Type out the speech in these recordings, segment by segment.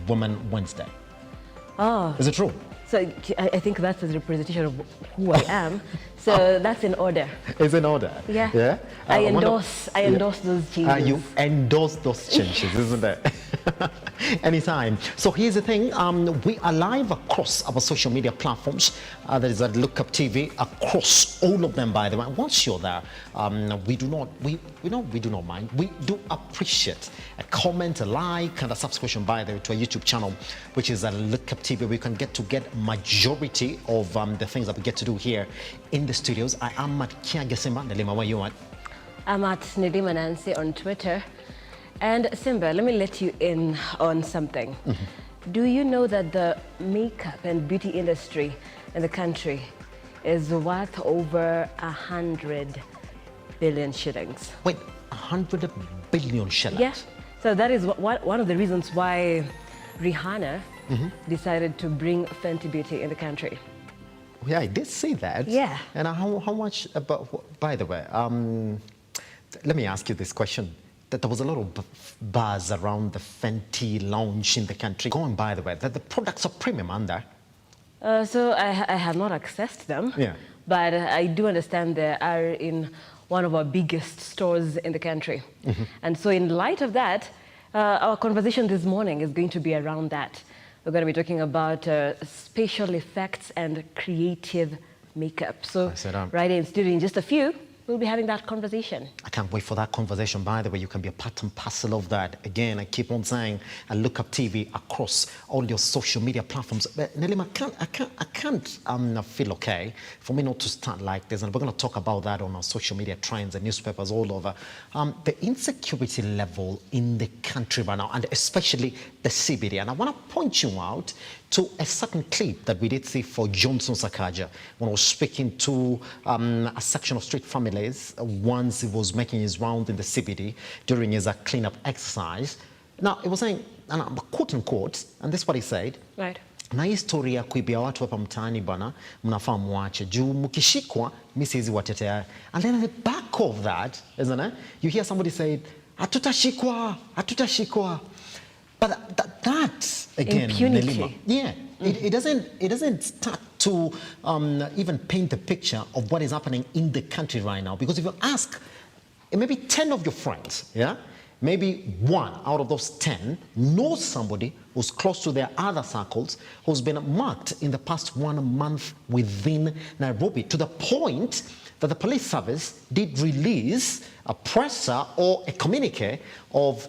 Women Wednesday. Oh. Is it true? So I think that's a representation of who I am. So that's in order. It's in order. Yeah. Yeah. I endorse those changes. You endorse those changes, isn't it? Anytime. So here's the thing. We are live across our social media platforms. There is a Look Up TV across all of them. By the way, once you're there, we do not mind. We do appreciate a comment, a like, and a subscription, by the way, to our YouTube channel, which is a Look Up TV, where you can get majority of the things that we get to do here in the studios. I am at Kiage Simba. Nelima, where you at? I'm at Nelima Nancy on Twitter. And Simba, let me let you in on something. Do you know that the makeup and beauty industry in the country is worth over 100 billion shillings? Wait, 100 billion shillings? Yeah. So that is one of the reasons why Rihanna decided to bring Fenty Beauty in the country. Yeah, I did see that. Yeah. And how much about, by the way, let me ask you this question. That there was a lot of buzz around the Fenty launch in the country. Going by the way, that the products are premium, aren't they? So I have not accessed them. Yeah. But I do understand they are in one of our biggest stores in the country. And so in light of that, our conversation this morning is going to be around that. We're going to be talking about special effects and creative makeup. So right in studio in just a few, we'll be having that conversation. I can't wait for that conversation. By the way, you can be a part and parcel of that. Again, I keep on saying, I Look Up TV across all your social media platforms. But Nelima, I can't feel okay for me not to start like this. And we're going to talk about that on our social media trends and newspapers all over. The insecurity level in the country right now, and especially the CBD. And I want to point you out to a certain clip that we did see for Johnson Sakaja when I was speaking to a section of street families once he was making his round in the CBD during his cleanup exercise. Now, he was saying, and I'm quoting quotes, and this is what he said. Right. Na historia ya kuibia watu hapa mtaani bana, mnafaa muache juu mkishikwa mimi siwezi watetea. And then at the back of that, isn't it? You hear somebody say, hatutashikwa, hatutashikwa. But that again, Nelima, yeah, it doesn't start to even paint a picture of what is happening in the country right now. Because if you ask maybe 10 of your friends, yeah, maybe 1 out of those 10 knows somebody who's close to their other circles who's been marked in the past 1 month within Nairobi, to the point that the police service did release a presser or a communique of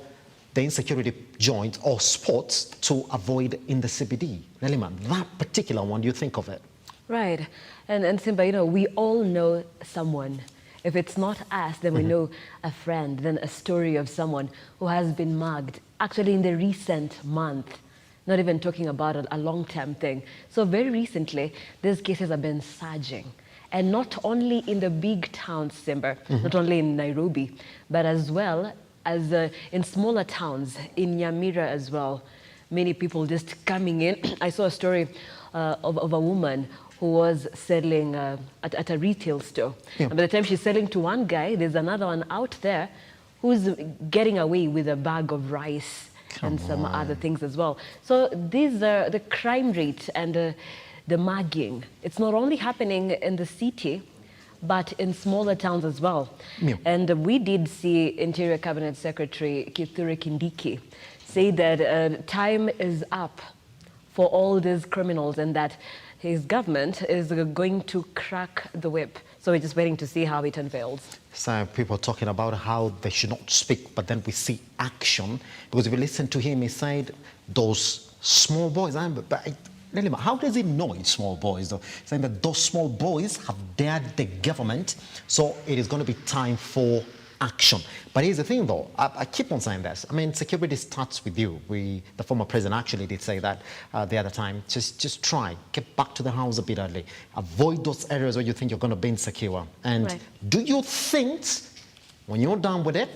the insecurity joint or spots to avoid in the CBD. Nelima, that particular one, do you think of it? Right. And Simba, you know, we all know someone. If it's not us, then we know a friend, then a story of someone who has been mugged, actually in the recent month, not even talking about a long-term thing. So very recently, these cases have been surging. And not only in the big towns, Simba, not only in Nairobi, but as well as in smaller towns, in Nyamira as well. Many people just coming in. I saw a story of a woman who was selling at a retail store. Yeah. And by the time she's selling to one guy, there's another one out there who's getting away with a bag of rice and some other things as well. So these are the crime rate and the mugging. It's not only happening in the city, but in smaller towns as well. Yeah. And we did see Interior Cabinet Secretary Kithure Kindiki say that time is up for all these criminals and that his government is going to crack the whip. So we're just waiting to see how it unveils. So people talking about how they should not speak, but then we see action. Because if you listen to him, he said those small boys, Nelima, how does he know it's small boys though? Saying that those small boys have dared the government, so it is going to be time for action. But here's the thing though, I keep on saying this. I mean, security starts with you. The former president actually did say that the other time. Just try, get back to the house a bit early. Avoid those areas where you think you're going to be insecure. And do you think when you're done with it,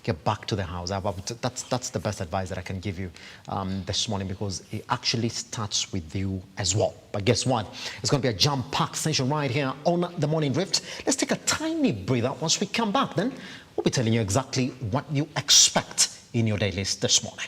get back to the house? That's the best advice that I can give you this morning, because it actually starts with you as well. But guess what? It's going to be a jam-packed session right here on The Morning Drift. Let's take a tiny breather. Once we come back, then we'll be telling you exactly what you expect in your day list this morning.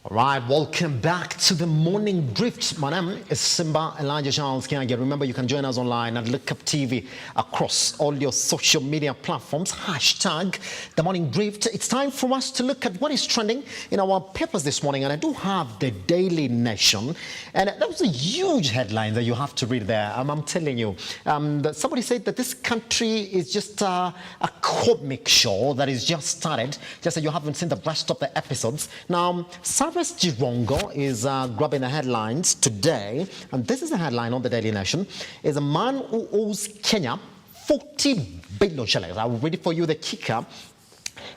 All right, welcome back to the Morning Drift. My name is Simba Elijah Charles Kiage. Remember, you can join us online at Look Up TV across all your social media platforms. Hashtag the Morning Drift. It's time for us to look at what is trending in our papers this morning. And I do have the Daily Nation. And that was a huge headline that you have to read there. I'm telling you. Somebody said that this country is just a comic show that is just started, just that you haven't seen the rest of the episodes. Now, Cyrus Jirongo is grabbing the headlines today, and this is a headline on the Daily Nation. Is a man who owes Kenya 40 billion shillings. I will read it for you, the kicker.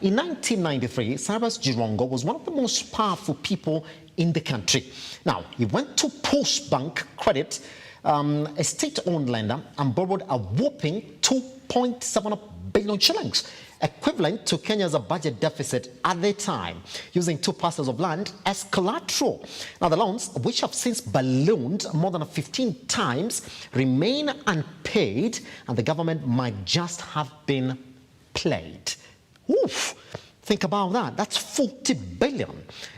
In 1993, Cyrus Jirongo was one of the most powerful people in the country. Now, he went to Post Bank Credit, a state-owned lender, and borrowed a whopping 2.7 billion shillings, equivalent to Kenya's budget deficit at the time, using 2 parcels of land as collateral. Now, the loans, which have since ballooned more than 15 times, remain unpaid, and the government might just have been played. Oof! Think about that. That's 40 billion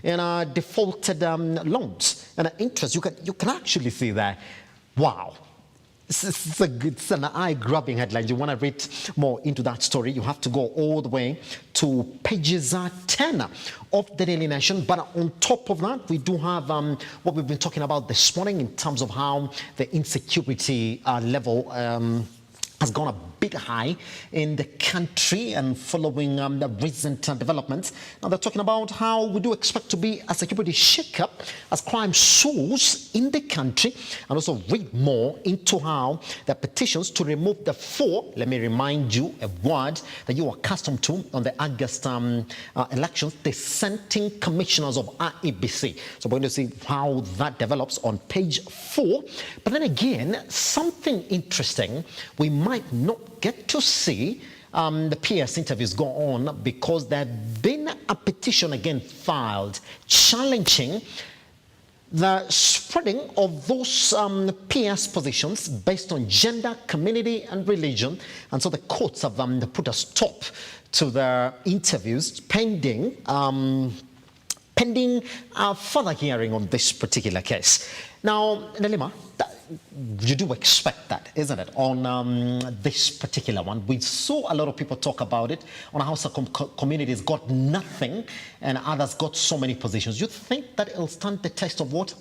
in defaulted loans and interest. You can actually see that. Wow. It's an eye-grabbing headline. You want to read more into that story, you have to go all the way to pages 10 of the Daily Nation. But on top of that, we do have what we've been talking about this morning in terms of how the insecurity level has gone a bit high in the country, and following the recent developments. Now, they're talking about how we do expect to be a security shakeup as crime soars in the country, and also read more into how the petitions to remove the 4, let me remind you a word that you are accustomed to on the August elections, dissenting commissioners of IEBC. So we're going to see how that develops on page 4. But then again, something interesting we might not get to see the PS interviews go on, because there's been a petition again filed challenging the spreading of those PS positions based on gender, community, and religion. And so the courts have put a stop to the interviews pending further hearing on this particular case. Now, Nelima, you do expect that, isn't it, on this particular one? We saw a lot of people talk about it, on how some communities got nothing and others got so many positions. You think that it'll stand the test of what?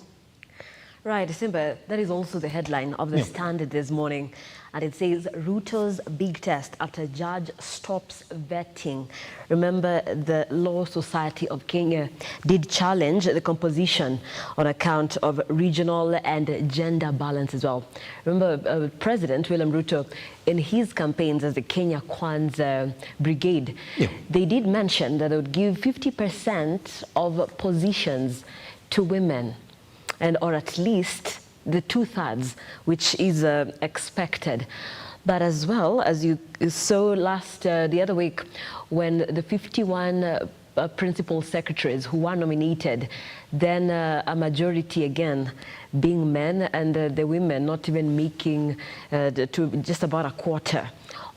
Right, Simba, that is also the headline of the Standard this morning. And it says, Ruto's big test after judge stops vetting. Remember, the Law Society of Kenya did challenge the composition on account of regional and gender balance as well. Remember, President William Ruto, in his campaigns as the Kenya Kwanza Brigade, they did mention that they would give 50% of positions to women, and or at least the 2/3, which is expected. But as well, as you saw the other week, when the 51 principal secretaries who were nominated, then a majority again being men, and the women not even making to just about a quarter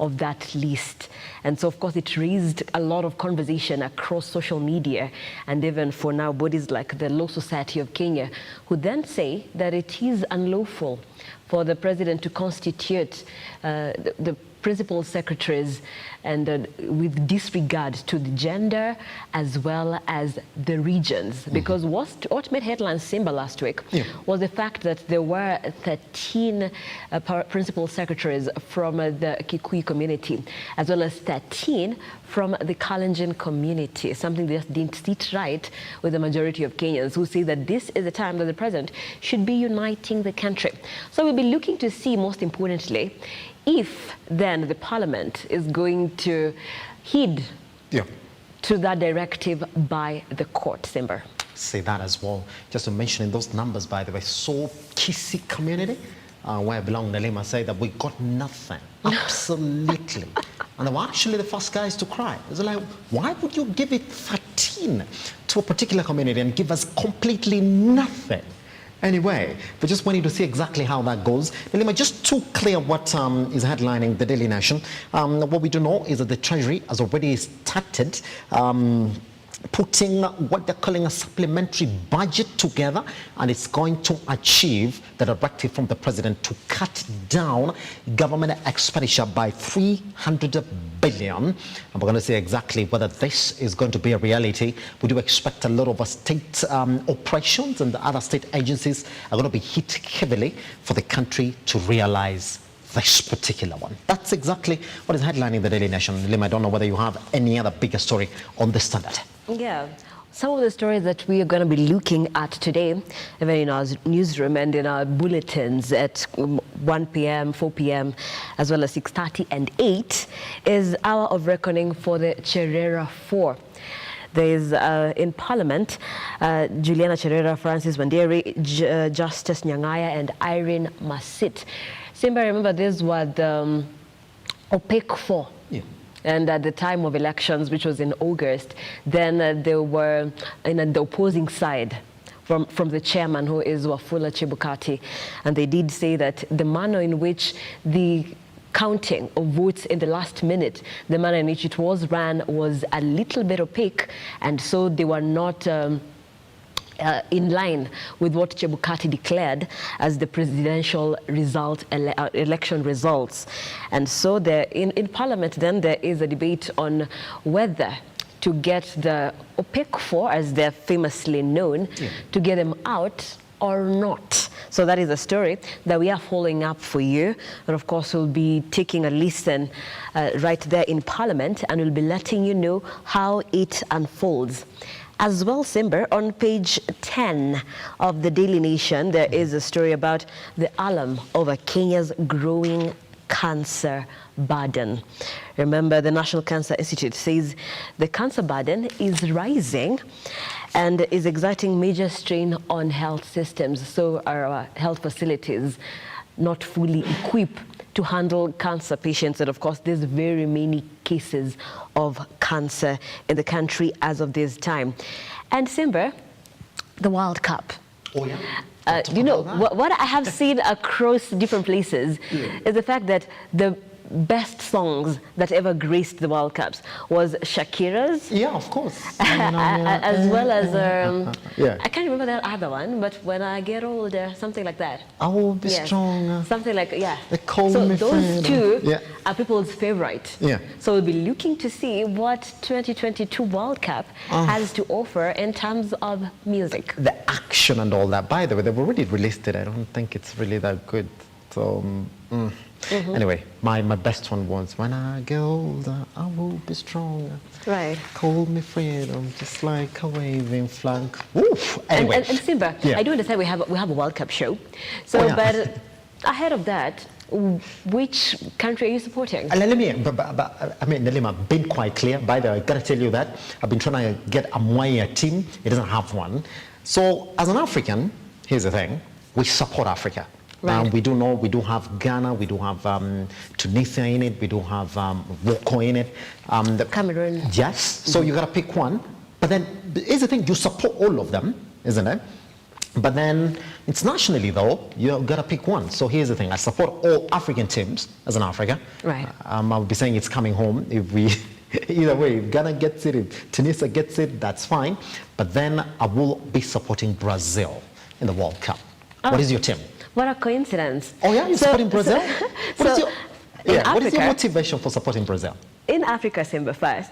of that list. And so, of course, it raised a lot of conversation across social media, and even for now, bodies like the Law Society of Kenya, who then say that it is unlawful for the president to constitute the principal secretaries and with disregard to the gender as well as the regions. Because what made headlines Simba last week was the fact that there were 13 principal secretaries from the Kikuyu community, as well as 13 from the Kalenjin community, something that didn't sit right with the majority of Kenyans, who say that this is the time that the president should be uniting the country. So we'll be looking to see, most importantly, if then the parliament is going to heed to that directive by the court, Simba. Say that as well. Just to mention in those numbers, by the way, so Kisii community, where I belong, Nelima, say that we got nothing. Absolutely. And they were actually the first guys to cry. It's like, why would you give it 13 to a particular community and give us completely nothing? Anyway, we just wanted to see exactly how that goes. Nelima, just to clear what is headlining the Daily Nation, what we do know is that the Treasury has already started putting what they're calling a supplementary budget together, and it's going to achieve the directive from the president to cut down government expenditure by 300 billion. And we're going to see exactly whether this is going to be a reality. We do expect a lot of state operations and the other state agencies are going to be hit heavily for the country to realize this particular one. That's exactly what is headlining the Daily Nation. Nelima, I don't know whether you have any other bigger story on the Standard. Yeah. Some of the stories that we are going to be looking at today, even in our newsroom and in our bulletins at 1 p.m., 4 p.m., as well as 6:30 and 8, is Hour of Reckoning for the Cherera 4. There is in Parliament, Juliana Cherera, Francis Wanderi, Justice Nyang'aya, and Irene Masit. Simba, remember, these were the OPEC 4. Yeah. And at the time of elections, which was in August, then they were in the opposing side from the chairman, who is Wafula Chebukati. And they did say that the manner in which the counting of votes in the last minute, the manner in which it was ran was a little bit opaque, and so they were not in line with what Chebukati declared as the presidential election results. And so there, in Parliament then there is a debate on whether to get the OPEC 4, as they're famously known, to get them out or not. So that is a story that we are following up for you. And of course, we'll be taking a listen right there in Parliament, and we'll be letting you know how it unfolds. As well, Simba, on page 10 of the Daily Nation, there is a story about the alarm over Kenya's growing cancer burden. Remember, the National Cancer Institute says the cancer burden is rising and is exerting major strain on health systems. So our health facilities not fully equipped to handle cancer patients. And of course, there's very many cases of cancer in the country as of this time. And Simba, the World Cup. Oh, yeah. You know, what I have seen across different places is the fact that the best songs that ever graced the World Cups was Shakira's. Yeah, of course. As well as, I can't remember that other one, but When I Get Older, something like that. I will be strong. Something like, They call so me those friend. two are people's favorite. Yeah. So we'll be looking to see what 2022 World Cup has to offer in terms of music. The action and all that. By the way, they've already released it. I don't think it's really that good. So, anyway, my best one was When I Get Older, I Will Be Stronger. Right. Call me freedom, just like a waving flag. Oof. Anyway. And Simba, I do understand we have a World Cup show. So, but ahead of that, which country are you supporting? Let me, I mean, Nelima, been quite clear. By the way, I gotta tell you that I've been trying to get a Mwaya team. It doesn't have one. So, as an African, here's the thing: we support Africa. Right. We do know we do have Ghana, we do have Tunisia in it, we do have Morocco in it. Cameroon. Yes. So you gotta pick one. But then here's the thing: you support all of them, isn't it? But then internationally, though, you gotta pick one. So here's the thing: I support all African teams as an African. Right. I'll be saying it's coming home if we. Either way, if Ghana gets it, if Tunisia gets it, that's fine. But then I will be supporting Brazil in the World Cup. What is your team? What a coincidence. Oh yeah, you're supporting Brazil? What is your motivation for supporting Brazil? In Africa, Simba, first,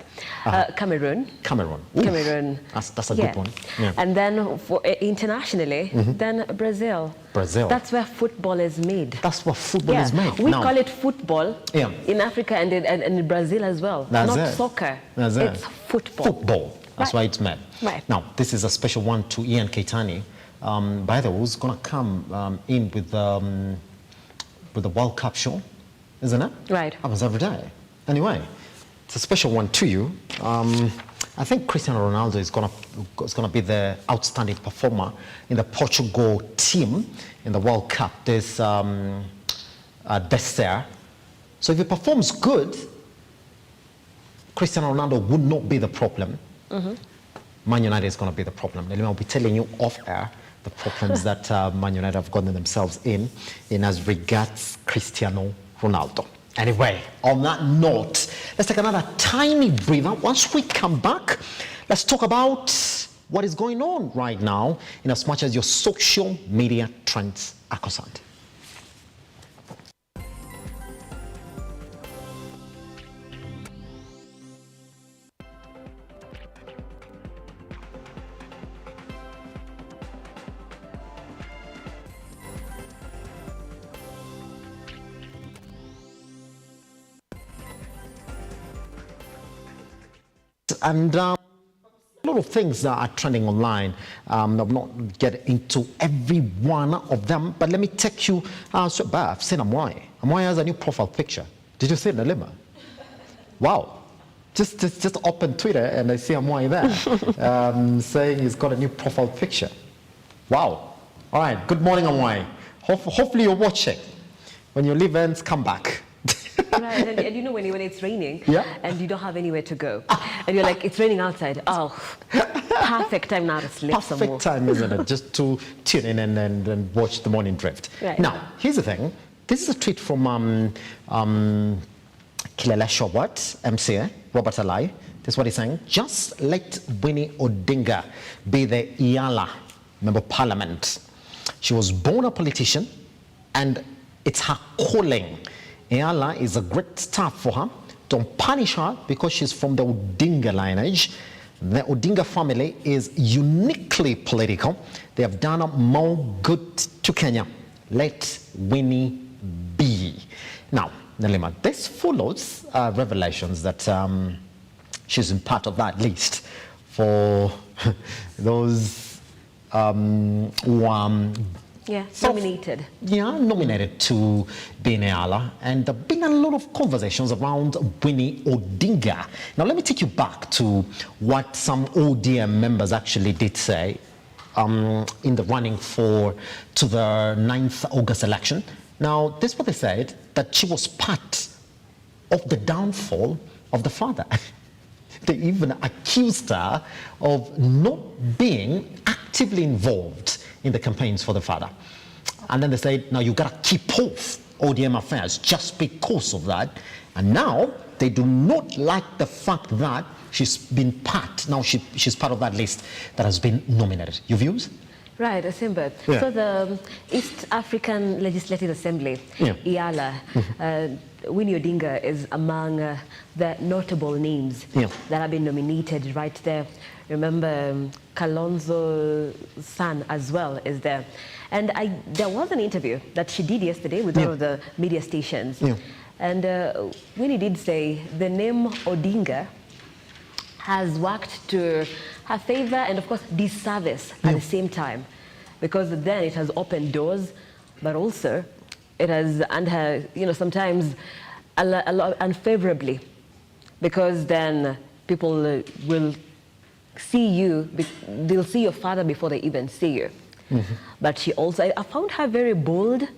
Cameroon. Cameroon. Cameroon. That's a good one. Yeah. And then for, internationally, then Brazil. Brazil. That's where football is made. That's where football is made. We call it football in Africa and in Brazil as well. That's Not soccer. That's it's football. Football. That's why it's made. Right. Now, this is a special one to Ian Keitani. By the way, who's going to come in with the World Cup show, isn't it? Right. Happens every day. Anyway, it's a special one to you. I think Cristiano Ronaldo is going to be the outstanding performer in the Portugal team in the World Cup this year. So if he performs good, Cristiano Ronaldo would not be the problem. Man United is going to be the problem. I'll be telling you off air the problems that Man United have gotten themselves in as regards Cristiano Ronaldo. Anyway, on that note, let's take another tiny breather. Once we come back, let's talk about what is going on right now in as much as your social media trends are concerned. And a lot of things that are trending online. I will not get into every one of them, but let me take you. So, I've seen Amwai. Amwai has a new profile picture. Did you see it, Nelima? Wow. Just open Twitter and I see Amwai there saying he's got a new profile picture. Wow. All right. Good morning, Amwai. Hopefully you're watching. When your leave ends, come back. Right, and you know when it's raining, yeah, and you don't have anywhere to go, and you're like, it's raining outside. Oh, perfect time now to sleep some more. Perfect time, isn't it? Just to tune in and watch the morning drift. Right. Now, here's the thing. This is a tweet from Kilele Shobot, MCA, Robert Alai. This is what he's saying. Just let Winnie Odinga be the Iala member of parliament. She was born a politician, and it's her calling. Iala is a great start for her. Don't punish her because she's from the Odinga lineage. The Odinga family is uniquely political. They have done more good to Kenya. Let Winnie be. Now, Nelima, this follows revelations that she's in part of that list for those who nominated. Yeah, nominated to be in Iala. And there have been a lot of conversations around Winnie Odinga. Now, let me take you back to what some ODM members actually did say in the running to the 9th August election. Now, this is what they said, that she was part of the downfall of the father. They even accused her of not being actively involved in the campaigns for the father. And then they said, now you got to keep off ODM affairs just because of that. And now they do not like the fact that she's been part, now she's part of that list that has been nominated. Your views? Right, Simba. Yeah. So the East African Legislative Assembly, Iala, Winnie Odinga is among the notable names that have been nominated right there. Remember, Kalonzo's son as well is there. And there was an interview that she did yesterday with one of the media stations. And Winnie did say the name Odinga has worked to her favor and, of course, disservice at the same time. Because then it has opened doors, but also it has, and her, sometimes a lot unfavorably. Because then people will see you, they'll see your father before they even see you. But she also, I found her very bold,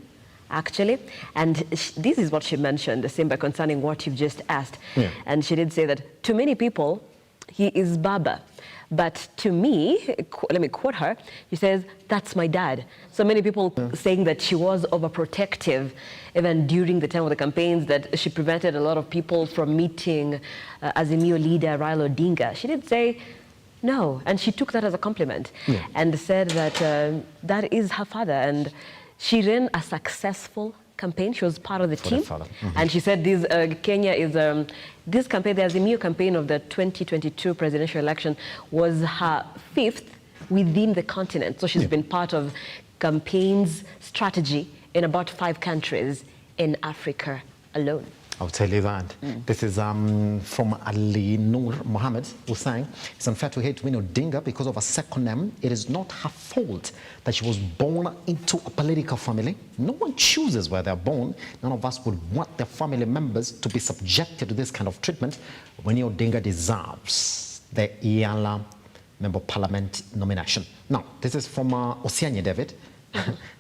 actually. And this is what she mentioned, Simba, concerning what you've just asked. And she did say that to many people, he is Baba. But to me, let me quote her, she says, that's my dad. So many people saying that she was overprotective, even during the time of the campaigns, that she prevented a lot of people from meeting Azimio leader Raila Odinga. She did say, no, and she took that as a compliment and said that that is her father. And she ran a successful campaign. She was part of the team. And she said this, Kenya is, this campaign, the Azimio campaign of the 2022 presidential election was her 5th within the continent. So she's been part of campaigns strategy in about 5 countries in Africa alone. I'll tell you that. This is from Ali Noor Mohammed, who's saying, it's unfair to hate Winnie Odinga because of a second name. It is not her fault that she was born into a political family. No one chooses where they're born. None of us would want their family members to be subjected to this kind of treatment. Winnie Odinga deserves the Iala Member of Parliament nomination. Now, this is from Osianye David.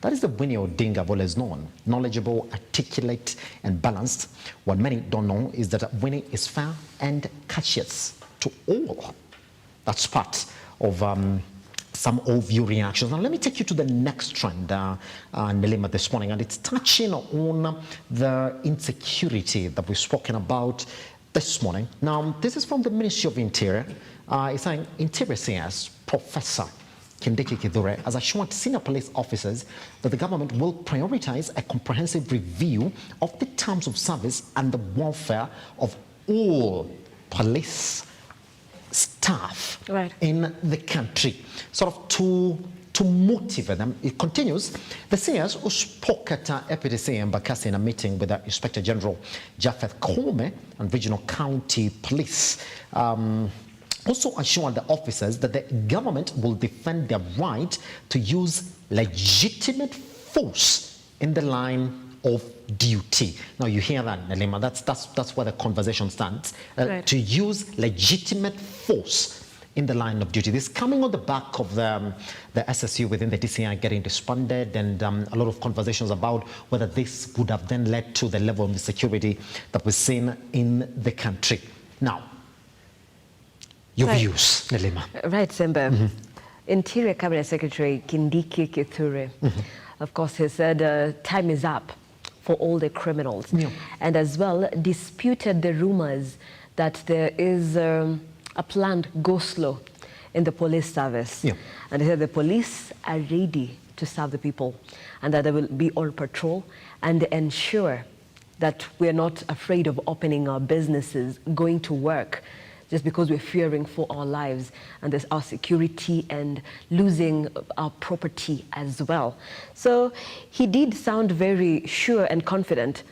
That is the Winnie Odinga I've always known. Knowledgeable, articulate, and balanced. What many don't know is that Winnie is fair and courteous to all. That's part of some of your reactions. Now, let me take you to the next trend, Nelima, this morning, and it's touching on the insecurity that we've spoken about this morning. Now, this is from the Ministry of Interior. He's saying Interior CS Professor Kindiki Kidure has assured senior police officers that the government will prioritize a comprehensive review of the terms of service and the welfare of all police staff in the country, sort of to motivate them. It continues. The CS who spoke at EPDC in Bakassi in a meeting with the Inspector General Japheth Kome and Regional County Police also assured the officers that the government will defend their right to use legitimate force in the line of duty. Now you hear that, Nelima. That's where the conversation stands. To use legitimate force in the line of duty. This coming on the back of the SSU within the DCI getting disbanded, and a lot of conversations about whether this would have then led to the level of insecurity that we're seeing in the country. Now, your views, Nelima. Right, Simba. Interior Cabinet Secretary Kindiki Kithure, of course, he said time is up for all the criminals, and as well disputed the rumors that there is a planned go-slow in the police service. And he said the police are ready to serve the people, and that they will be on patrol and ensure that we're not afraid of opening our businesses, going to work, just because we're fearing for our lives and there's our security and losing our property as well. So he did sound very sure and confident.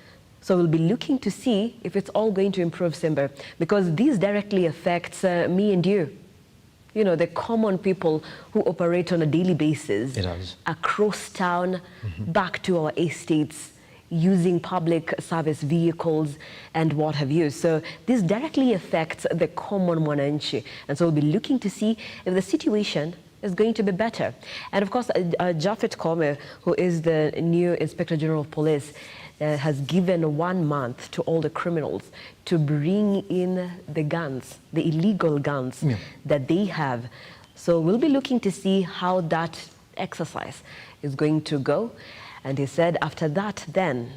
So we'll be looking to see if it's all going to improve, Simba, because this directly affects me and you. You know, the common people who operate on a daily basis across town, back to our estates, using public service vehicles and what have you. So this directly affects the common mwananchi. And so we'll be looking to see if the situation is going to be better. And of course, Japheth Kome, who is the new Inspector General of Police, has given 1 month to all the criminals to bring in the guns, the illegal guns that they have. So we'll be looking to see how that exercise is going to go. And he said after that, then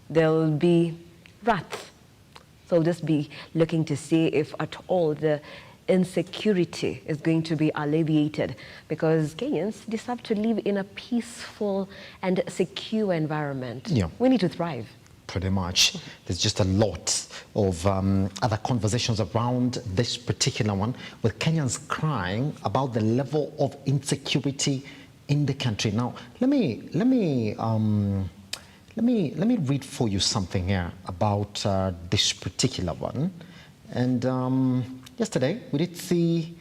there will be wrath. So we'll just be looking to see if at all the insecurity is going to be alleviated, because Kenyans deserve to live in a peaceful and secure environment. We need to thrive. Pretty much. There's just a lot of other conversations around this particular one, with Kenyans crying about the level of insecurity in the country. Now, let me read for you something here about this particular one. And yesterday we did see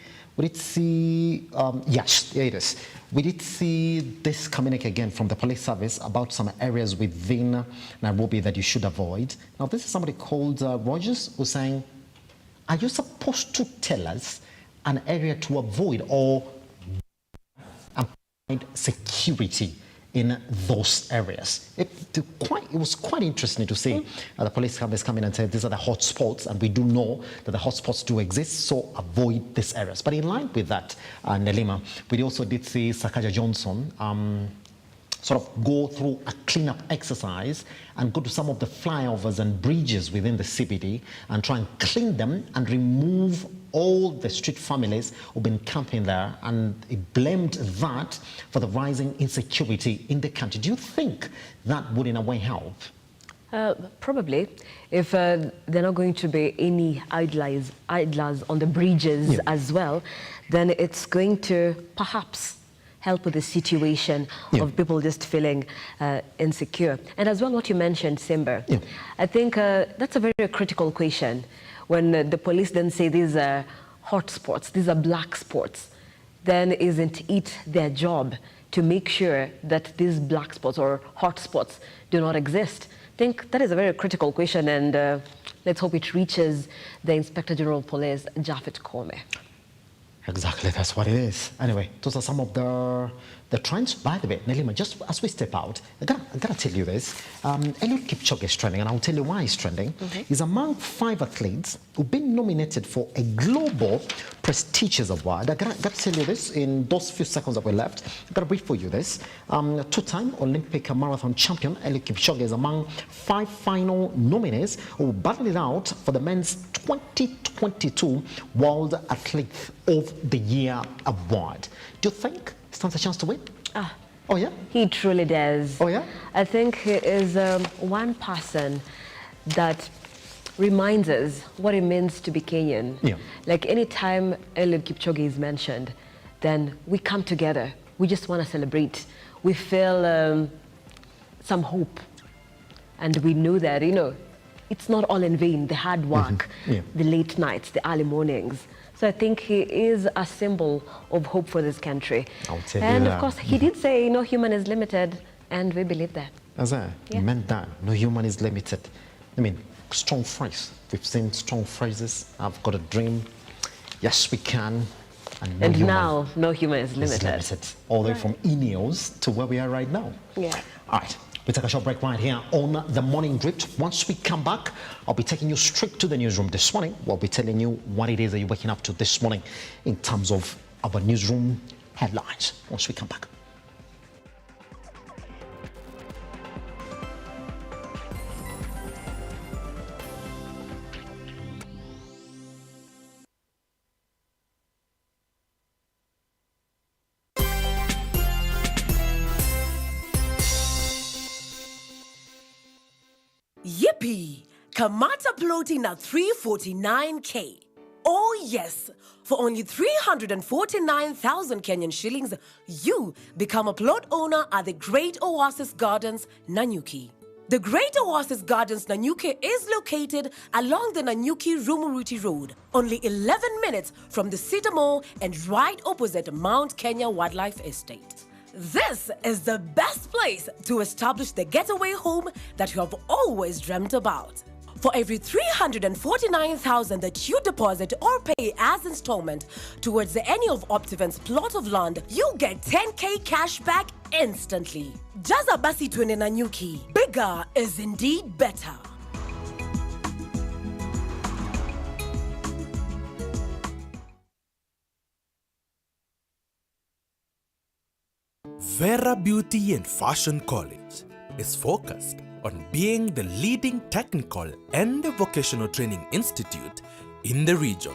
yes, here it is. We did see this communique again from the police service about some areas within Nairobi that you should avoid. Now, this is somebody called Rogers, who's saying, are you supposed to tell us an area to avoid or security in those areas? It was quite interesting to see the police service come in and say these are the hot spots, and we do know that the hot spots do exist, so avoid these areas. But in line with that, Nelima, we also did see Sakaja Johnson sort of go through a cleanup exercise and go to some of the flyovers and bridges within the CBD and try and clean them and remove all the street families who've been camping there, and he blamed that for the rising insecurity in the country. Do you think that would in a way help? Probably. If there are not going to be any idlers on the bridges as well, then it's going to perhaps help with the situation of people just feeling insecure. And as well, what you mentioned, Simba, I think that's a very critical question. When the police then say these are hot spots, these are black spots, then isn't it their job to make sure that these black spots or hot spots do not exist? I think that is a very critical question, and let's hope it reaches the Inspector General of Police, Japheth Kome. Exactly, that's what it is. Anyway, those are some of the the trends. By the way, Nelima, just as we step out, I gotta tell you this. Eliud Kipchoge is trending, and I'll tell you why he's trending. He's among 5 athletes who've been nominated for a global prestigious award. I gotta tell you this in those few seconds that we're left. I gotta read for you this. Two-time Olympic marathon champion Eliud Kipchoge is among 5 final nominees who battled it out for the men's 2022 World Athlete of the Year award. Do you think he stands a chance to win? Oh, yeah? He truly does. Oh, yeah? I think he is one person that reminds us what it means to be Kenyan. Yeah. Like anytime Eliud Kipchoge is mentioned, then we come together. We just want to celebrate. We feel some hope. And we know that, you know, it's not all in vain, the hard work, the late nights, the early mornings. So I think he is a symbol of hope for this country. I'll tell and you of that. course, he did say no human is limited, and we believe that. As he meant that. No human is limited. I mean, strong phrase. We've seen strong phrases. I've got a dream. Yes, we can. And now, no human is limited. All the way from Ineos to where we are right now. Yeah. All right. We take a short break right here on The Morning Drip. Once we come back, I'll be taking you straight to the newsroom this morning. We'll be telling you what it is that you're waking up to this morning in terms of our newsroom headlines. Once we come back. Yippee! Kamata floating at 349k. Oh yes, for only 349,000 Kenyan shillings, you become a plot owner at the Great Oasis Gardens, Nanyuki. The Great Oasis Gardens, Nanyuki is located along the Nanyuki-Rumuruti Road, only 11 minutes from the Cedar Mall and right opposite Mount Kenya Wildlife Estate. This is the best place to establish the getaway home that you have always dreamt about. For every 349,000 that you deposit or pay as installment towards any of Optiven's plot of land, you get 10k cash back instantly. Jaza basi twende Nanyuki. Bigger is indeed better. Vera Beauty and Fashion College is focused on being the leading technical and vocational training institute in the region.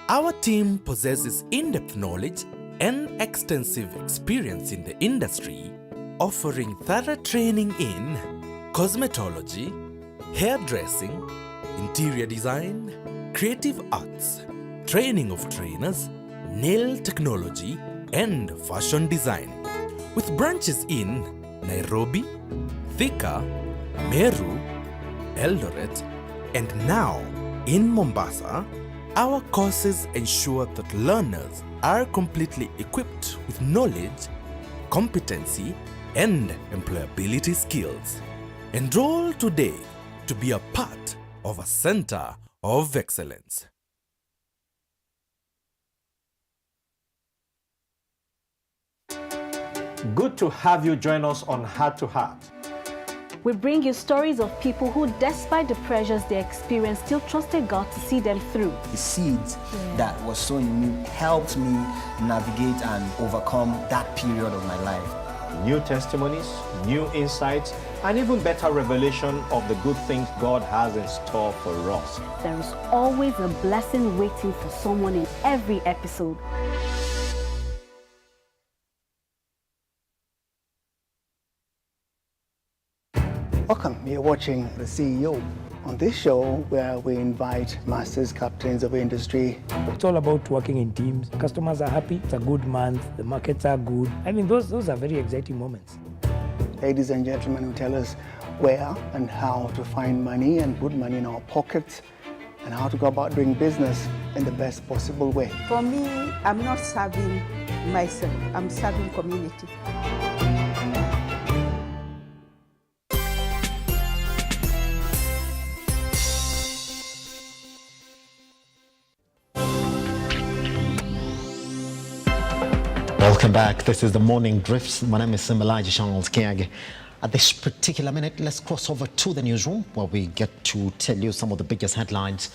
Our team possesses in-depth knowledge and extensive experience in the industry, offering thorough training in cosmetology, hairdressing, interior design, creative arts, training of trainers, nail technology, and fashion design. With branches in Nairobi, Thika, Meru, Eldoret, and now in Mombasa, our courses ensure that learners are completely equipped with knowledge, competency, and employability skills. Enroll today to be a part of a center of excellence. Good to have you join us on Heart to Heart. We bring you stories of people who, despite the pressures they experienced, still trusted God to see them through. The seeds that was sown in me helped me navigate and overcome that period of my life. New testimonies, new insights, and even better revelation of the good things God has in store for us. There is always a blessing waiting for someone in every episode. Welcome, you're watching The CEO. On this show, where we invite masters, captains of industry. It's all about working in teams. Customers are happy, it's a good month, the markets are good. I mean, those are very exciting moments. Ladies and gentlemen who tell us where and how to find money and put money in our pockets and how to go about doing business in the best possible way. For me, I'm not serving myself, I'm serving community. Welcome back. This is the Morning Drifts. My name is Charles Kiage. At this particular minute, let's cross over to the newsroom where we get to tell you some of the biggest headlines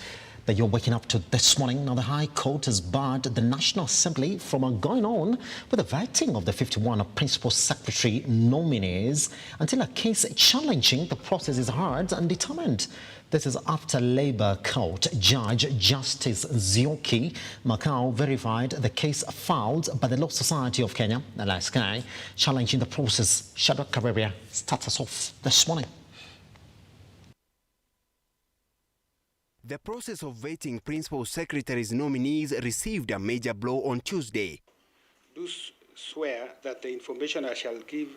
that you're waking up to this morning. Now, the High Court has barred the National Assembly from going on with the vetting of the 51 Principal Secretary nominees until a case challenging the process is heard and determined. This is after Labour Court Judge Justice Nzioki Makau verified the case filed by the Law Society of Kenya, LSK, challenging the process. Shadrach Kareria starts us off this morning. The process of vetting Principal Secretary's nominees received a major blow on Tuesday. Do swear that the information I shall give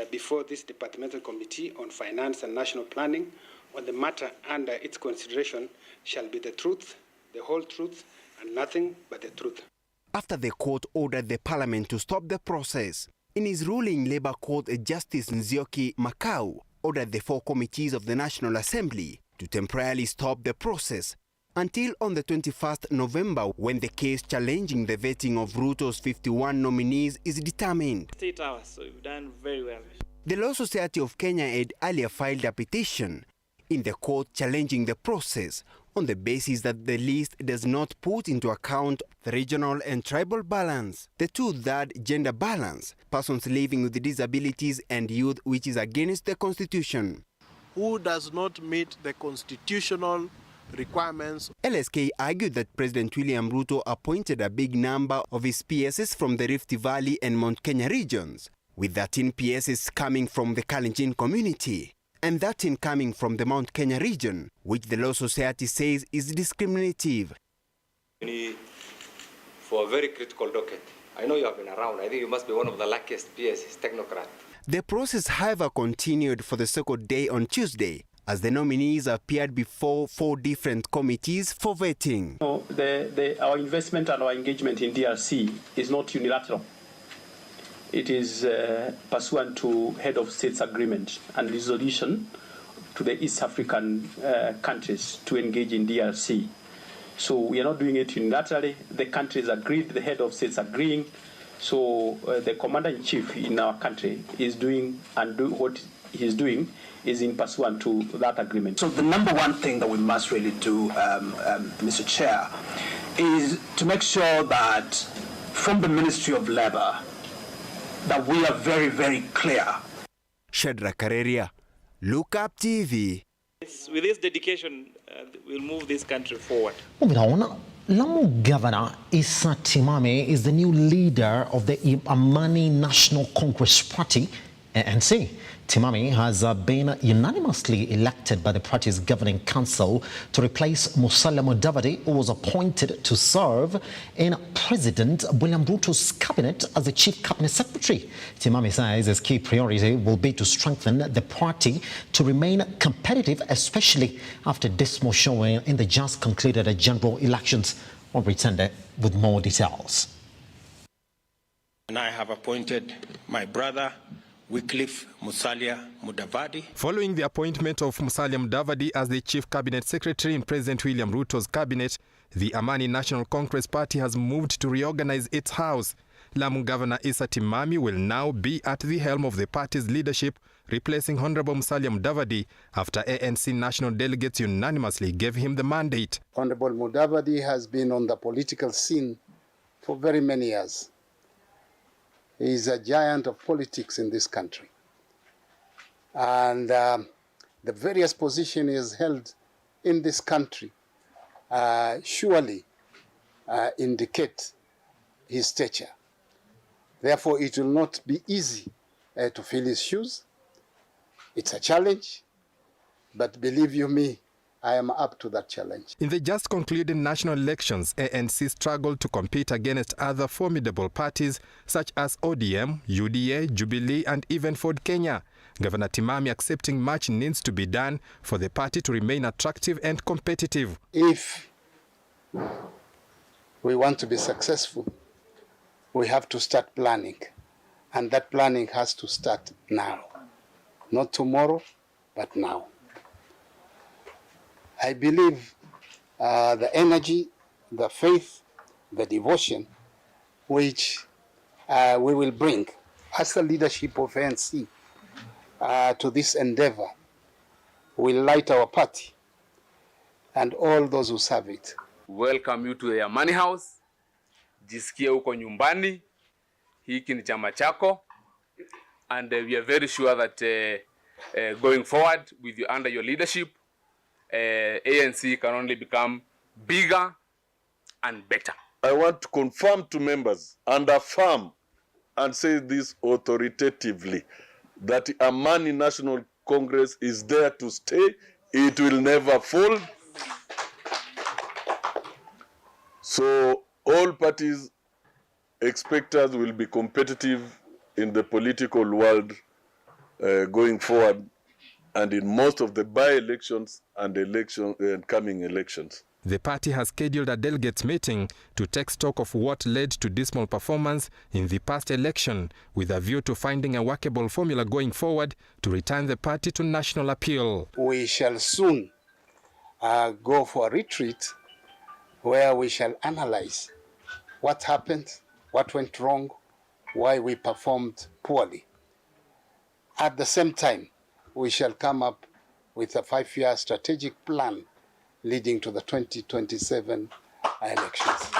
before this Departmental Committee on Finance and National Planning on the matter under its consideration shall be the truth, the whole truth, and nothing but the truth. After the court ordered the parliament to stop the process, in his ruling, Labour Court Justice Nzioki Makau ordered the 4 committees of the National Assembly to temporarily stop the process until on the 21st November when the case challenging the vetting of Ruto's 51 nominees is determined. 8 hours, so you've done very well. The Law Society of Kenya had earlier filed a petition in the court challenging the process on the basis that the list does not put into account the regional and tribal balance, the 2/3 gender balance, persons living with disabilities and youth, which is against the Constitution. Who does not meet the constitutional requirements. LSK argued that President William Ruto appointed a big number of his PSs from the Rift Valley and Mount Kenya regions, with 13 PSs coming from the Kalenjin community and 13 coming from the Mount Kenya region, which the Law Society says is discriminative. For a very critical docket. I know you have been around. I think you must be one of the luckiest PSs, technocrat. The process, however, continued for the second day on Tuesday, as the nominees appeared before 4 different committees for vetting. Our investment and our engagement in DRC is not unilateral. It is pursuant to head of states agreement and resolution to the East African countries to engage in DRC. So we are not doing it unilaterally. The countries agreed, the head of states agreeing. So the commander-in-chief in our country is doing what he's doing is in pursuant to that agreement. So the number one thing that we must really do, Mr. Chair, is to make sure that from the Ministry of Labour that we are very, very clear. Shadrach Kareria, Look Up TV. With this dedication, we'll move this country forward. Moving on, Lamu Governor Issa Timame is the new leader of the Amani National Congress Party, ANC. Timame has been unanimously elected by the party's governing council to replace Musalia Mudavadi, who was appointed to serve in President William Ruto's cabinet as the chief cabinet secretary. Timame says his key priority will be to strengthen the party to remain competitive, especially after dismal showing in the just concluded general elections. We'll return with more details. And I have appointed my brother, Wycliffe Musalia Mudavadi. Following the appointment of Musalia Mudavadi as the chief cabinet secretary in President William Ruto's cabinet, the Amani National Congress Party has moved to reorganize its house. Lamu Governor Issa Timame will now be at the helm of the party's leadership, replacing Honorable Musalia Mudavadi after ANC national delegates unanimously gave him the mandate. Honorable Mudavadi has been on the political scene for very many years. He is a giant of politics in this country. And the various positions he has held in this country surely indicate his stature. Therefore, it will not be easy to fill his shoes. It's a challenge, but believe you me, I am up to that challenge. In the just concluded national elections, ANC struggled to compete against other formidable parties such as ODM, UDA, Jubilee, and even Ford Kenya. Governor Timame accepting much needs to be done for the party to remain attractive and competitive. If we want to be successful, we have to start planning. And that planning has to start now. Not tomorrow, but now. I believe the energy, the faith, the devotion which we will bring as the leadership of ANC to this endeavor will light our party and all those who serve it. Welcome you to the Amani House. Jisikie uko nyumbani. Hiki ni chama chako. And we are very sure that going forward under your leadership, ANC can only become bigger and better. I want to confirm to members and affirm and say this authoritatively that Amani National Congress is there to stay. It will never fall. So all parties expect us will be competitive in the political world going forward and in most of the by-elections and coming elections. The party has scheduled a delegates meeting to take stock of what led to dismal performance in the past election, with a view to finding a workable formula going forward to return the party to national appeal. We shall soon go for a retreat where we shall analyze what happened, what went wrong, why we performed poorly. At the same time, we shall come up with a 5-year strategic plan leading to the 2027 elections.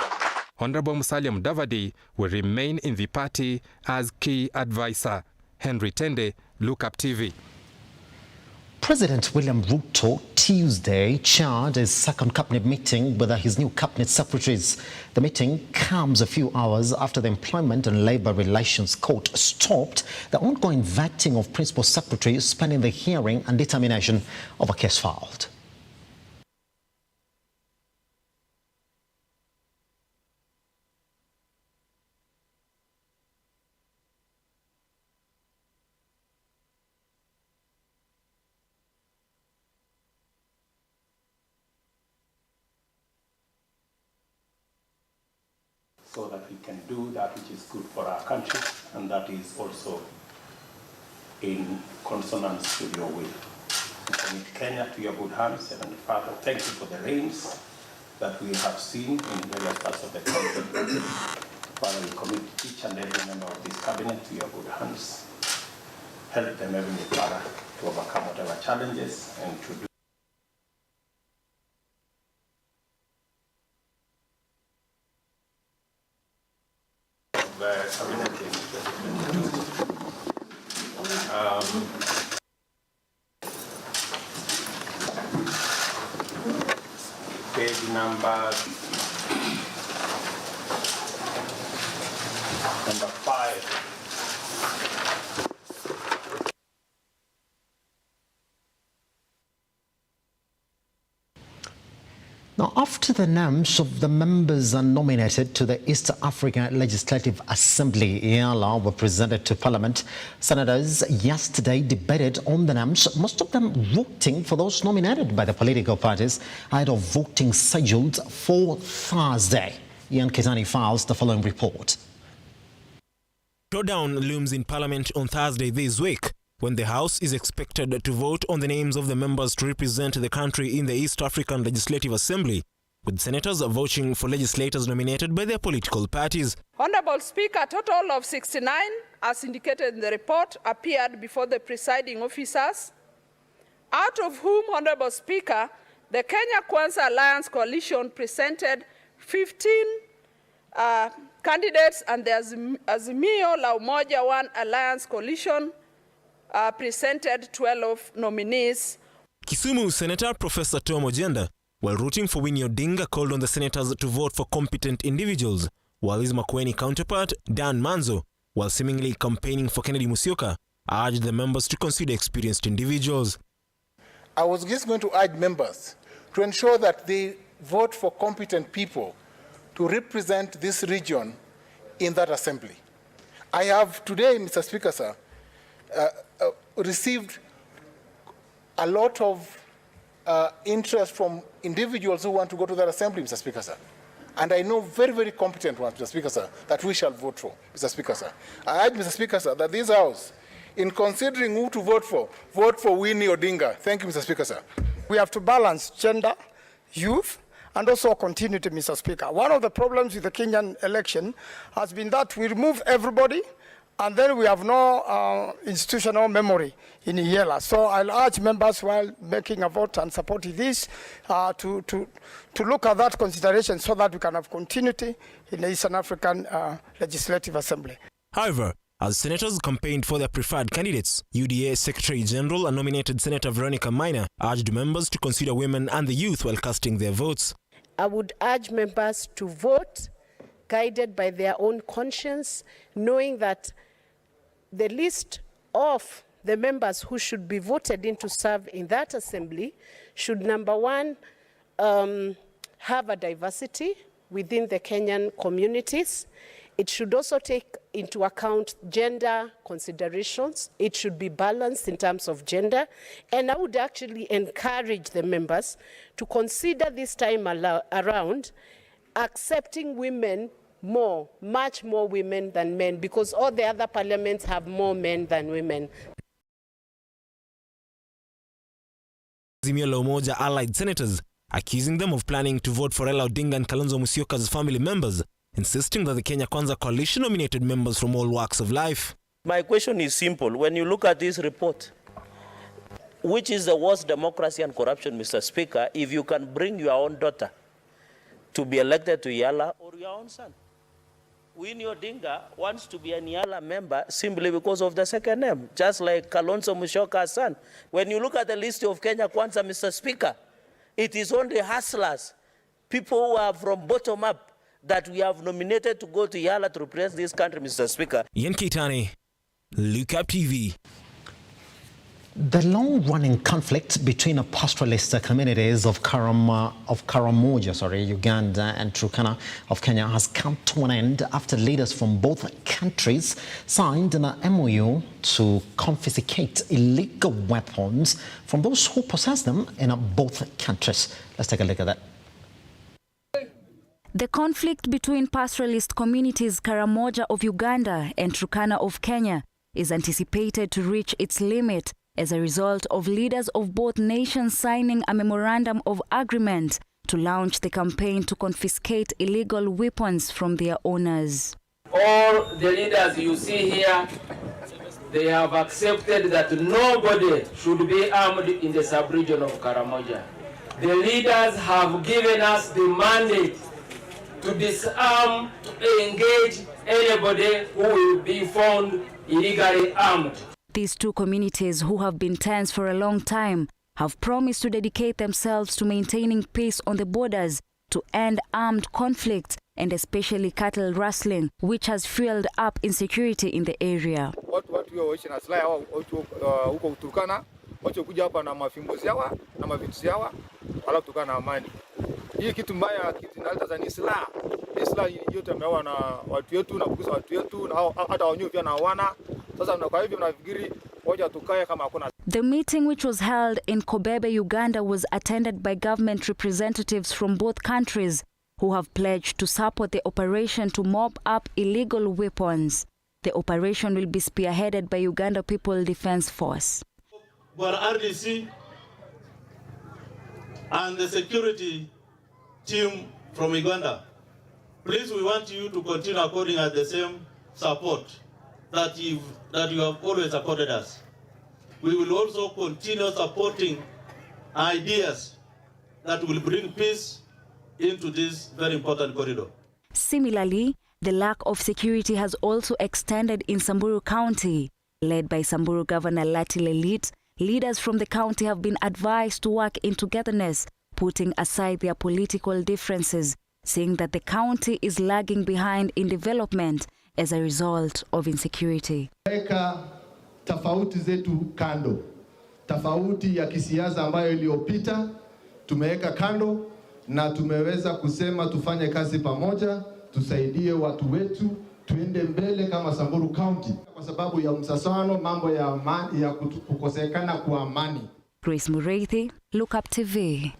Honorable Musalia Mudavadi will remain in the party as key advisor. Henry Tende, Look Up TV. President William Ruto Tuesday chaired his second cabinet meeting with his new cabinet secretaries. The meeting comes a few hours after the Employment and Labour Relations Court stopped the ongoing vetting of principal secretaries pending the hearing and determination of a case filed. So that we can do that which is good for our country, and that is also in consonance with your will. We commit Kenya to your good hands, Heavenly Father. Thank you for the rains that we have seen in various parts of the country. Father, we commit each and every member of this cabinet to your good hands. Help them, Heavenly Father, to overcome whatever challenges and to do page number 5. Now, after the names of the members are nominated to the East African Legislative Assembly, EALA, were presented to Parliament, senators yesterday debated on the names, most of them voting for those nominated by the political parties ahead of voting scheduled for Thursday. Ian Ketani files the following report. Showdown looms in Parliament on Thursday this week, when the House is expected to vote on the names of the members to represent the country in the East African Legislative Assembly, with senators voting for legislators nominated by their political parties. Honorable Speaker, a total of 69, as indicated in the report, appeared before the presiding officers, out of whom, Honorable Speaker, the Kenya Kwanza Alliance Coalition presented 15 candidates, and the Azimio la Umoja One Alliance Coalition presented 12 nominees. Kisumu Senator Professor Tom Ojenda, while rooting for Winnie Odinga, called on the senators to vote for competent individuals, while his Makueni counterpart, Dan Manzo, while seemingly campaigning for Kennedy Musyoka, urged the members to consider experienced individuals. I was just going to urge members to ensure that they vote for competent people to represent this region in that assembly. I have today, Mr. Speaker, sir, received a lot of interest from individuals who want to go to that assembly, Mr. Speaker, sir. And I know very, very competent ones, Mr. Speaker, sir, that we shall vote for, Mr. Speaker, sir. I urge, Mr. Speaker, sir, that this House, in considering who to vote for Winnie Odinga. Thank you, Mr. Speaker, sir. We have to balance gender, youth, and also continuity, Mr. Speaker. One of the problems with the Kenyan election has been that we remove everybody, and then we have no institutional memory in Yela. So I'll urge members while making a vote and supporting this to look at that consideration so that we can have continuity in the Eastern African Legislative Assembly. However, as senators campaigned for their preferred candidates, UDA Secretary General and nominated Senator Veronica Maina urged members to consider women and the youth while casting their votes. I would urge members to vote guided by their own conscience, knowing that the list of the members who should be voted in to serve in that assembly should, number one, have a diversity within the Kenyan communities. It should also take into account gender considerations. It should be balanced in terms of gender. And I would actually encourage the members to consider this time around accepting women more, much more women than men, because all the other parliaments have more men than women. Azimio la Umoja allied senators, accusing them of planning to vote for Raila Odinga and Kalonzo Musyoka's family members, insisting that the Kenya Kwanza coalition nominated members from all walks of life. My question is simple. When you look at this report, which is the worst democracy and corruption, Mr. Speaker, if you can bring your own daughter to be elected to Yala or your own son? Winnie Odinga wants to be a Yala member simply because of the second name, just like Kalonzo Musyoka's son. When you look at the list of Kenya Kwanza, Mr. Speaker, it is only hustlers, people who are from bottom up, that we have nominated to go to Yala to represent this country, Mr. Speaker. Ian Keitani, Look Up TV. The long-running conflict between the pastoralist communities of Karamoja, Uganda, and Turkana of Kenya has come to an end after leaders from both countries signed an MOU to confiscate illegal weapons from those who possess them in both countries. Let's take a look at that. The conflict between pastoralist communities Karamoja of Uganda and Turkana of Kenya is anticipated to reach its limit as a result of leaders of both nations signing a memorandum of agreement to launch the campaign to confiscate illegal weapons from their owners. All the leaders you see here, they have accepted that nobody should be armed in the sub-region of Karamoja. The leaders have given us the mandate to disarm, to engage anybody who will be found illegally armed. These two communities, who have been tense for a long time, have promised to dedicate themselves to maintaining peace on the borders, to end armed conflict, and especially cattle rustling, which has fueled up insecurity in the area. Hii kitu mbaya kinaleta ni silaha. Silaha yote amewa na watu wetu na kugusa watu wetu na hata wenyewe pia na wana. Sasa kwa hivyo nafikiri hoja tukae kama hakuna. The meeting, which was held in Kobebe, Uganda, was attended by government representatives from both countries who have pledged to support the operation to mop up illegal weapons. The operation will be spearheaded by Uganda People Defense Force. RDC and the security team from Uganda, please, we want you to continue according at the same support that you have always supported us. We will also continue supporting ideas that will bring peace into this very important corridor. Similarly, the lack of security has also extended in Samburu County. Led by Samburu Governor Lati Lelit, leaders from the county have been advised to work in togetherness, putting aside their political differences, saying that the county is lagging behind in development as a result of insecurity. Weka tofauti zetu kando. Tofauti ya kisiasa ambayo iliyopita tumeweka kando na tumeweza kusema tufanye kazi pamoja, tusaidie watu wetu, tuende mbele kama Samburu County kwa sababu ya msasano, mambo ya amani, ya kukosekana kwa amani. Grace Mureithi, Look Up TV.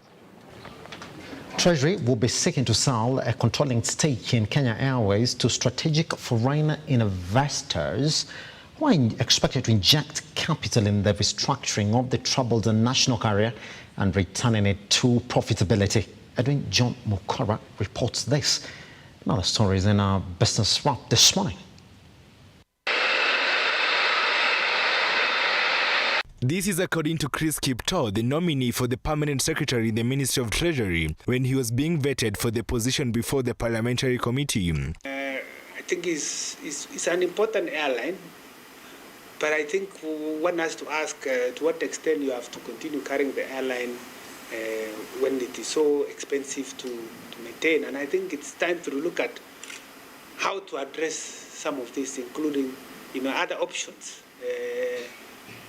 Treasury will be seeking to sell a controlling stake in Kenya Airways to strategic foreign investors who are expected to inject capital in the restructuring of the troubled national carrier and returning it to profitability. Edwin John Mukora reports this. Now the story is in our business wrap this morning. This is according to Chris Kiptoo, the nominee for the permanent secretary in the Ministry of Treasury, when he was being vetted for the position before the parliamentary committee. I think it's an important airline, but I think one has to ask to what extent you have to continue carrying the airline when it is so expensive to maintain. And I think it's time to look at how to address some of this, including other options.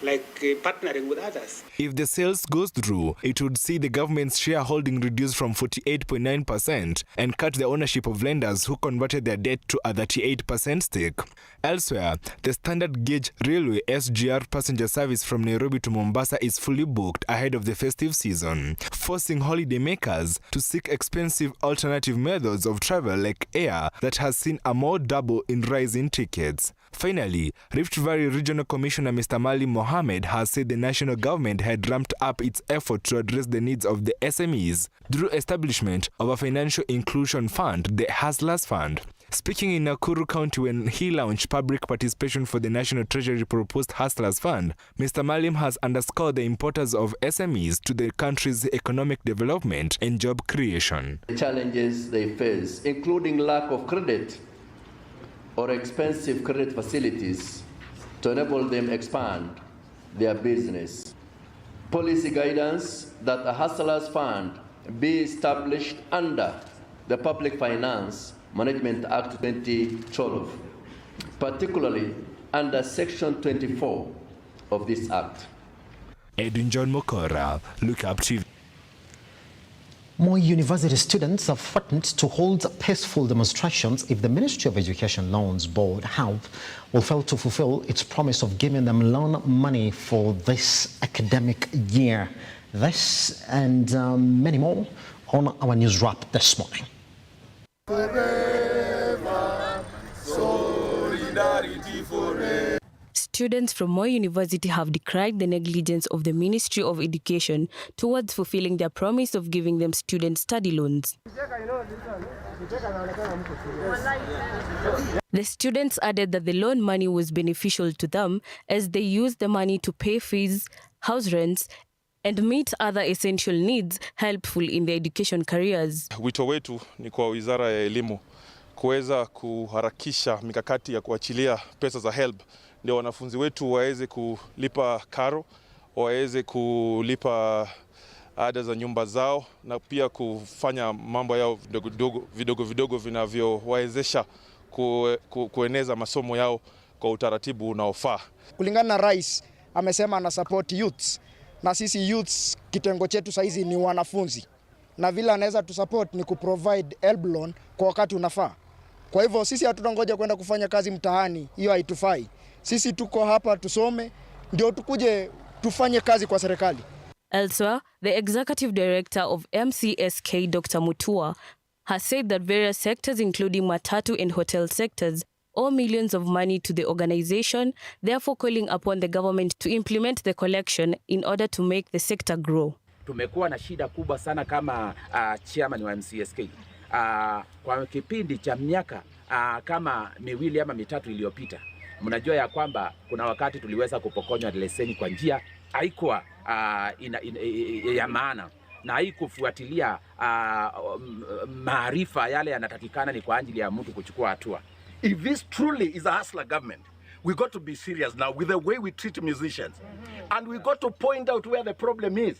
Like partnering with others. If the sales goes through, it would see the government's shareholding reduced from 48.9% and cut the ownership of lenders who converted their debt to a 38% stake. Elsewhere, the standard gauge railway SGR passenger service from Nairobi to Mombasa is fully booked ahead of the festive season, forcing holidaymakers to seek expensive alternative methods of travel like air that has seen a more double in rise in tickets. Finally, Rift Valley Regional Commissioner Mr. Mali Mohammed has said the national government had ramped up its effort to address the needs of the SMEs through establishment of a financial inclusion fund, the Hustlers Fund. Speaking in Nakuru County when he launched public participation for the National Treasury proposed Hustlers Fund, Mr. Malim has underscored the importance of SMEs to the country's economic development and job creation. The challenges they face, including lack of credit or expensive credit facilities to enable them expand their business. Policy guidance that a Hustlers Fund be established under the Public Finance Management Act 2012, particularly under Section 24 of this Act. Edwin John Mokora, Look Up TV. More university students have threatened to hold peaceful demonstrations if the Ministry of Education Loans Board will fail to fulfill its promise of giving them loan money for this academic year. This and many more on our news wrap this morning. Students from Moi University have decried the negligence of the Ministry of Education towards fulfilling their promise of giving them student study loans. The students added that the loan money was beneficial to them as they used the money to pay fees, house rents, and meet other essential needs helpful in their education careers. Wito wetu ni kwa Wizara ya Elimu kuweza kuharakisha mikakati ya kuachilia pesa za HELB ndio wanafunzi wetu waweze kulipa karo, waweze kulipa ada za nyumba zao na pia kufanya mambo yao vidogo vinavyowawezesha kueneza masomo yao kwa utaratibu unaofaa. Kulingana na rais amesema ana support youths, na sisi youths kitengo chetu saizi ni wanafunzi, na vile anaweza tu support ni kuprovide HELB loan kwa wakati unafaa. Kwa hivyo sisi hatutangoja kwenda kufanya kazi mtaani, hiyo haitufai. Sisi tuko hapa tusome ndio tukuje tufanye kazi kwa serikali. Elsewhere, the executive director of MCSK, Dr. Mutua, has said that various sectors, including matatu and hotel sectors, owe millions of money to the organization, therefore calling upon the government to implement the collection in order to make the sector grow. Tumekuwa na shida kubwa sana kama chairman wa MCSK. Kwa kipindi cha miaka kama miwili ama mitatu iliyopita, mnajua ya kwamba kuna wakati tuliweza kupokonywa leseni kwa njia haikuwa ya maana na haikufuatilia maarifa yale yanatakikana ni kwa ajili ya mtu kuchukua hatua. If this truly is a hustler government, we got to be serious now with the way we treat musicians. And we got to point out where the problem is.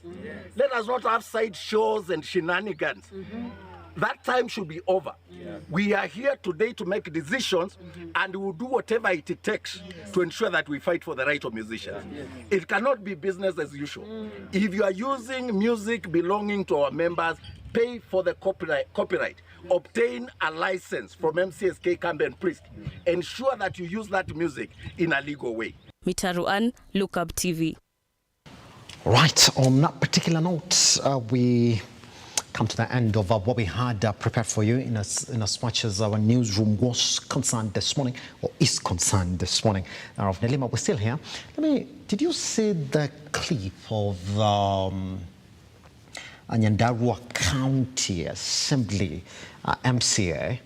Let us not have side shows and shenanigans. That time should be over. We are here today to make decisions, and we will do whatever it takes to ensure that we fight for the right of musicians. It cannot be business as usual. If you are using music belonging to our members, pay for the copyright. Obtain a license from MCSK Camden Priest. Ensure that you use that music in a legal way. Mitaruan, Look Up TV. Right, on that particular note, we come to the end of what we had prepared for you in as much as our newsroom was concerned this morning, or is concerned this morning. Of Nelima, we're still here. Nyandarua County Assembly MCA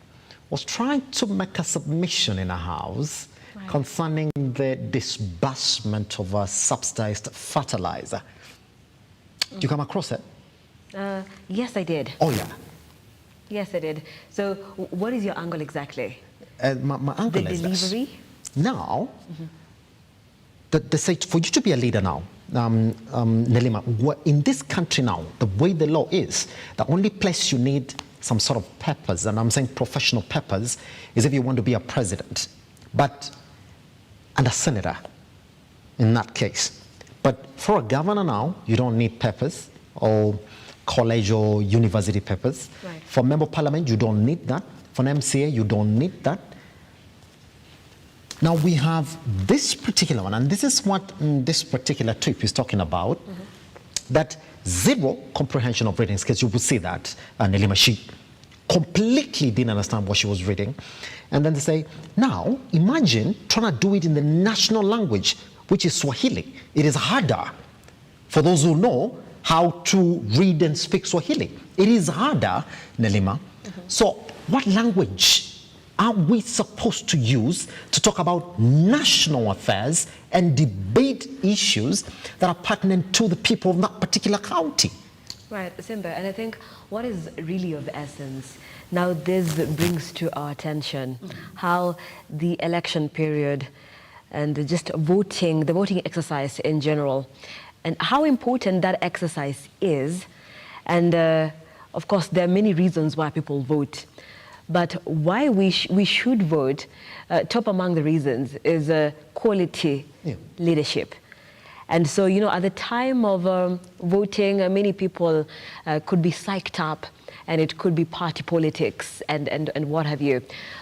was trying to make a submission in a house concerning the disbursement of subsidized fertilizer. Did you come across it? Yes, I did. Oh, yeah. Yes, I did. So what is your angle exactly? My angle the is delivery? This. Now, they say for you to be a leader now, Nelima, in this country now, the way the law is, the only place you need some sort of papers, and I'm saying professional papers, is if you want to be a president, and a senator in that case. But for a governor now, you don't need papers or college or university papers. Right. For member of parliament, you don't need that. For an MCA, you don't need that. Now we have this particular one, and this is what this particular trip is talking about, that zero comprehension of reading skills. You will see that, Nelima, she completely didn't understand what she was reading. And then they say, now imagine trying to do it in the national language, which is Swahili. It is harder for those who know how to read and speak Swahili. It is harder, Nelima. So what language are we supposed to use to talk about national affairs and debate issues that are pertinent to the people of that particular county? Right, Simba, and I think what is really of the essence, now this brings to our attention how the election period and just voting, the voting exercise in general, and how important that exercise is. And of course, there are many reasons why people vote. But why we should vote, top among the reasons, is quality leadership. And so, you know, at the time of voting, many people could be psyched up, and it could be party politics and what have you.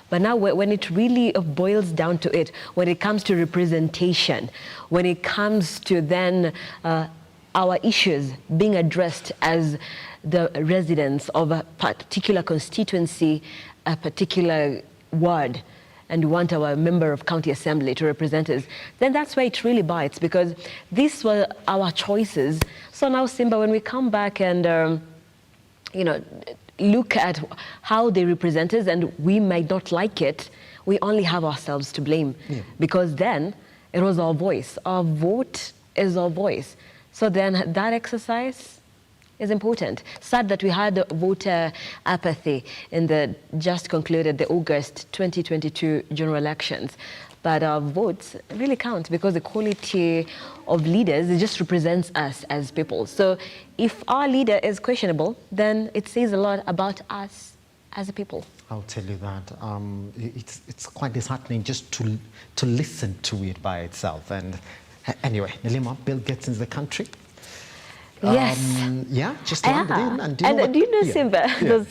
But now when it really boils down to it, when it comes to representation, when it comes to then our issues being addressed as the residents of a particular constituency, a particular ward, and we want our member of county assembly to represent us, then that's where it really bites, because these were our choices. So now, Simba, when we come back and, you know, look at how they represent us and we might not like it, we only have ourselves to blame. Because then it was our voice. Our vote is our voice. So then that exercise is important. Sad that we had voter apathy in the just concluded the August 2022 general elections. But our votes really count, because the quality of leaders, it just represents us as people. So if our leader is questionable, then it says a lot about us as a people. I'll tell you that. It's quite disheartening just to listen to it by itself. And anyway, Nelima, Bill Gates in the country. Yes. Yeah, just landed in. And do you know, Simba, there's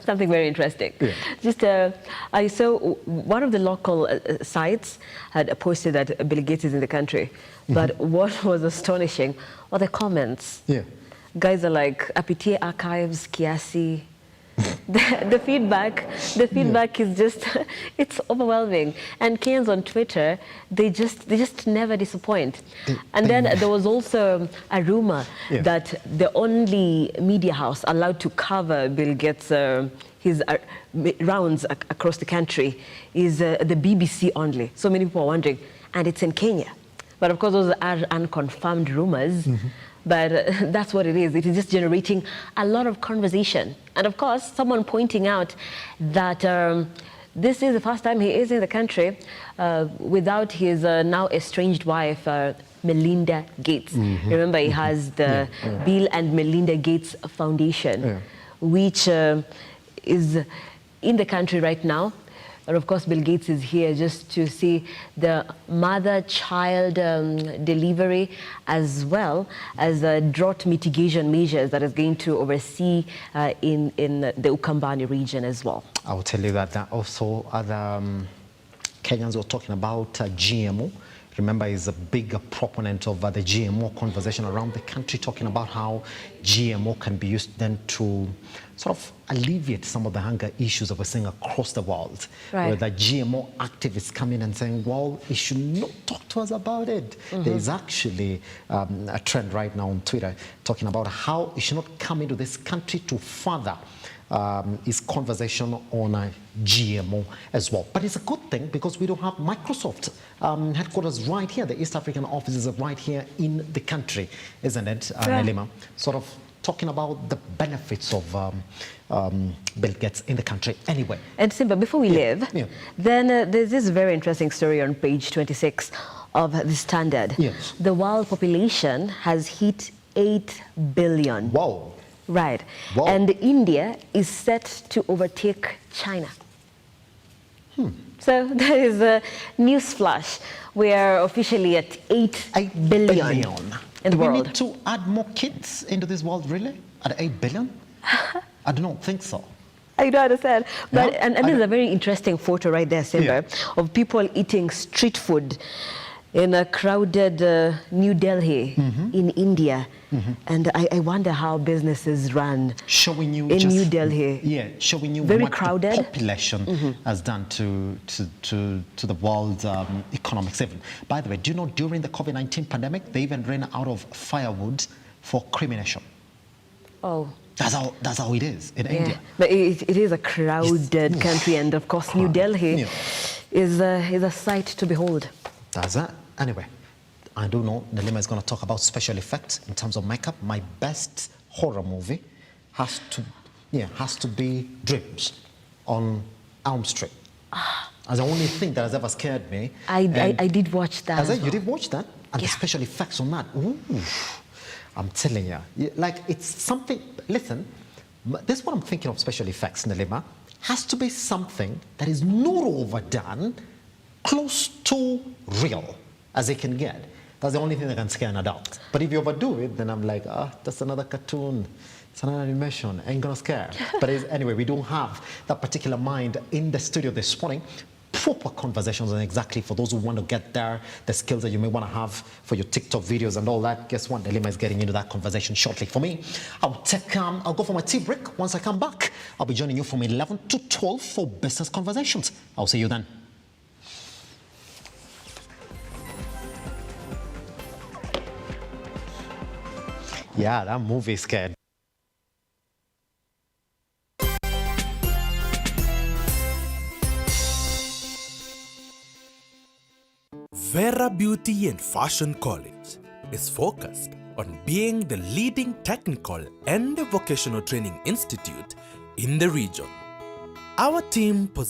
something very interesting. Just, I saw one of the local sites had posted that Bill Gates is in the country. But what was astonishing were the comments. Guys are like, Apitie archives, Kiasi. The feedback is just, it's overwhelming. And Kenyans on Twitter, they just never disappoint. And then there was also a rumor that the only media house allowed to cover Bill Gates' his rounds across the country is the BBC only. So many people are wondering, and it's in Kenya. But of course, those are unconfirmed rumors. But that's what it is. It is just generating a lot of conversation. And of course, someone pointing out that this is the first time he is in the country without his now estranged wife, Melinda Gates. Remember, he has the Bill and Melinda Gates Foundation, which is in the country right now. But of course, Bill Gates is here just to see the mother-child delivery, as well as drought mitigation measures that is going to oversee in the Ukambani region as well. I will tell you that also other Kenyans were talking about GMO remember, is a big proponent of the GMO conversation around the country, talking about how GMO can be used then to sort of alleviate some of the hunger issues that we're seeing across the world. Right. Where the GMO activists come in and saying, well, you should not talk to us about it. There is actually a trend right now on Twitter talking about how you should not come into this country to further is conversation on GMO as well. But it's a good thing because we don't have Microsoft headquarters right here. The East African offices are right here in the country, isn't it, Nelima? Sort of talking about the benefits of Bill Gates in the country. Anyway. And Simba, before we leave, then there's this very interesting story on page 26 of the Standard. Yes. The world population has hit 8 billion. Wow. Right. Wow. And India is set to overtake China. So there is a news flash. We are officially at 8 billion in the world. Do we need to add more kids into this world, really? At 8 billion? I do not think so. I don't understand. But, No? and there's a very interesting photo right there, Simba, of people eating street food in a crowded New Delhi in India. And I wonder how businesses run showing you in just, New Delhi. Yeah, showing you very what crowded. the population has done to the world's economics. Even, by the way, do you know during the COVID-19 pandemic, they even ran out of firewood for cremation. Oh. That's how it is in India. But it is a crowded country, and of course New Delhi is a sight to behold. That's that. Anyway, I do know Nelima is going to talk about special effects in terms of makeup. My best horror movie has to be Dreams on Elm Street. That's the only thing that has ever scared me. I did watch that. As you did watch that? And the special effects on that. Ooh, I'm telling you. Like, it's something, listen, this is what I'm thinking of special effects, Nelima. Has to be something that is not overdone, close to real as it can get. That's the only thing that can scare an adult. But if you overdo it, then I'm like, that's another cartoon. It's another animation. Ain't gonna scare. But anyway, we don't have that particular mind in the studio this morning. Proper conversations on exactly for those who want to get there, the skills that you may want to have for your TikTok videos and all that. Guess what? Nelima is getting into that conversation shortly. For me, I'll go for my tea break. Once I come back, I'll be joining you from 11 to 12 for business conversations. I'll see you then. Yeah, that movie is scared. Vera Beauty and Fashion College is focused on being the leading technical and vocational training institute in the region. Our team possesses